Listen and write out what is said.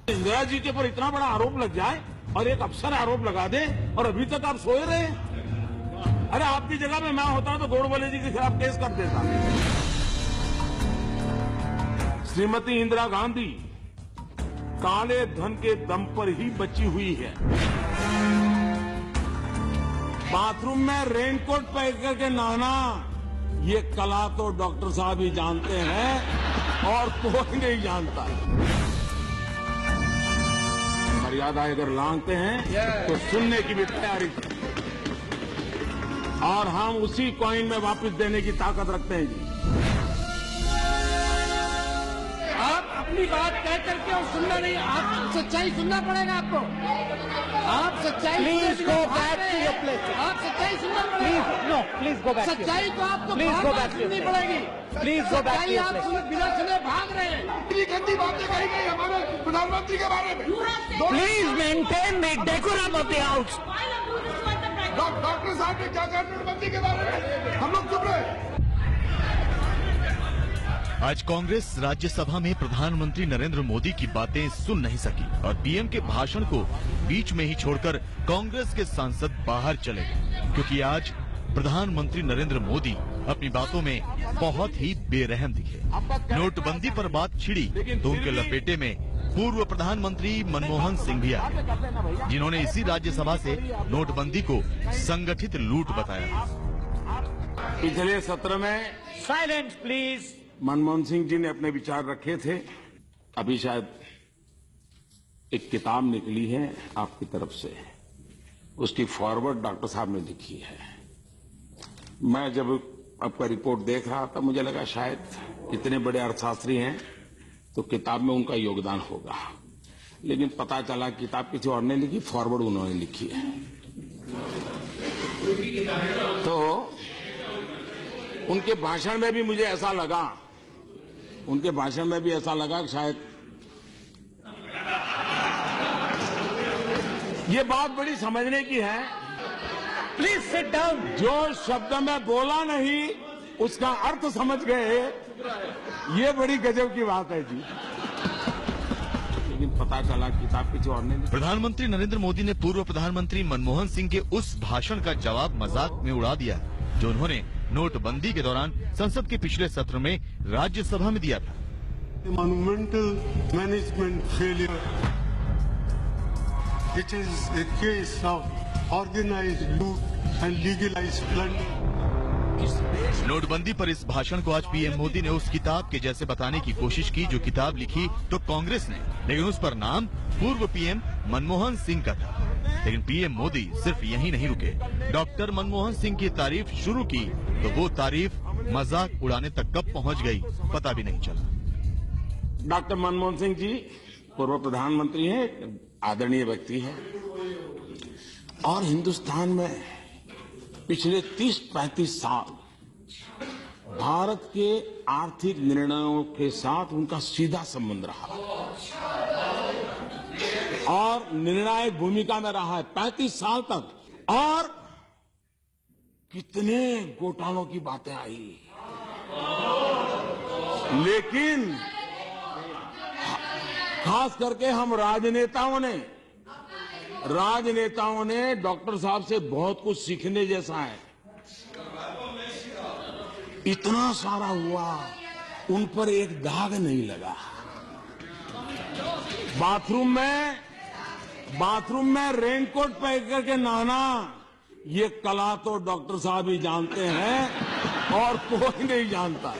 इंदिरा जी के ऊपर इतना बड़ा आरोप लग जाए और एक अफसर आरोप लगा दे और अभी तक आप सोए रहे हैं। अरे आपकी जगह में मैं होता तो गोडबोले जी के खिलाफ केस कर देता। श्रीमती इंदिरा गांधी काले धन के दम पर ही बची हुई है। बाथरूम में रेनकोट पहन करके नहाना, ये कला तो डॉक्टर साहब ही जानते हैं और कोई नहीं जानता। मर्यादा अगर लांघते हैं तो सुनने की भी तैयारी करें और हम उसी कॉइन में वापस देने की ताकत रखते हैं जी। आप अपनी बात कह करके और सुनना नहीं, आप सच्चाई सुनना पड़ेगा आपको। आप सच्चाई please go back to your place. आप सच्चाई सुनना पड़ेगा। No please go back. सच्चाई तो आपको प्लीज गो बैक सुननी पड़ेगी। Please go back to your place. आप बिना सुने भाग रहे हैं। इतनी गंदी बातें कही गई हमारे प्रधानमंत्री के बारे में। Please maintain the decorum of the house. Doctor साहब ने क्या कहा नोटबंदी के बारे में, हम लोग चुप रहे। आज कांग्रेस राज्यसभा में प्रधानमंत्री नरेंद्र मोदी की बातें सुन नहीं सकी और पीएम के भाषण को बीच में ही छोड़कर कांग्रेस के सांसद बाहर चले गए, क्योंकि आज प्रधानमंत्री नरेंद्र मोदी अपनी बातों में बहुत ही बेरहम दिखे। नोटबंदी पर बात छिड़ी तो उनके लपेटे में पूर्व प्रधानमंत्री मनमोहन सिंह भी आ गए, जिन्होंने इसी राज्यसभा से नोटबंदी को संगठित लूट बताया। पिछले सत्र में साइलेंस प्लीज। मनमोहन सिंह जी ने अपने विचार रखे थे। अभी शायद एक किताब निकली है आपकी तरफ से, उसकी फॉरवर्ड डॉक्टर साहब ने लिखी है। मैं जब आपका रिपोर्ट देख रहा था मुझे लगा शायद इतने बड़े अर्थशास्त्री हैं तो किताब में उनका योगदान होगा, लेकिन पता चला किताब किसी और ने लिखी, फॉरवर्ड उन्होंने लिखी है। तो उनके भाषण में भी मुझे ऐसा लगा, उनके भाषण में भी ऐसा लगा कि शायद ये बात बड़ी समझने की है। Please sit down. जो शब्द में बोला नहीं उसका अर्थ समझ गए, ये बड़ी गजब की बात है जी। लेकिन पता चला किताब किसी और ने। प्रधानमंत्री नरेंद्र मोदी ने पूर्व प्रधानमंत्री मनमोहन सिंह के उस भाषण का जवाब मजाक में उड़ा दिया जो उन्होंने नोटबंदी के दौरान संसद के पिछले सत्र में राज्यसभा में दिया था। Monumental management failure. It is a case of organized loot and legalized plunder. नोटबंदी पर इस भाषण को आज पीएम मोदी ने उस किताब के जैसे बताने की कोशिश की जो किताब लिखी तो कांग्रेस ने, लेकिन उस पर नाम पूर्व पीएम मनमोहन सिंह का था। लेकिन पीएम मोदी सिर्फ यहीं नहीं रुके, डॉक्टर मनमोहन सिंह की तारीफ शुरू की तो वो तारीफ मजाक उड़ाने तक कब पहुंच गई पता भी नहीं चला। डॉक्टर मनमोहन सिंह जी पूर्व प्रधानमंत्री हैं, आदरणीय व्यक्ति हैं और हिंदुस्तान में पिछले 30-35 साल भारत के आर्थिक निर्णयों के साथ उनका सीधा संबंध रहा और निर्णायक भूमिका में रहा है 35 साल तक। और कितने घोटालों की बातें आई, लेकिन खास करके हम राजनेताओं ने डॉक्टर साहब से बहुत कुछ सीखने जैसा है। इतना सारा हुआ, उन पर एक दाग नहीं लगा। बाथरूम में रेनकोट पहन करके नहाना, ये कला तो डॉक्टर साहब ही जानते हैं और कोई नहीं जानता।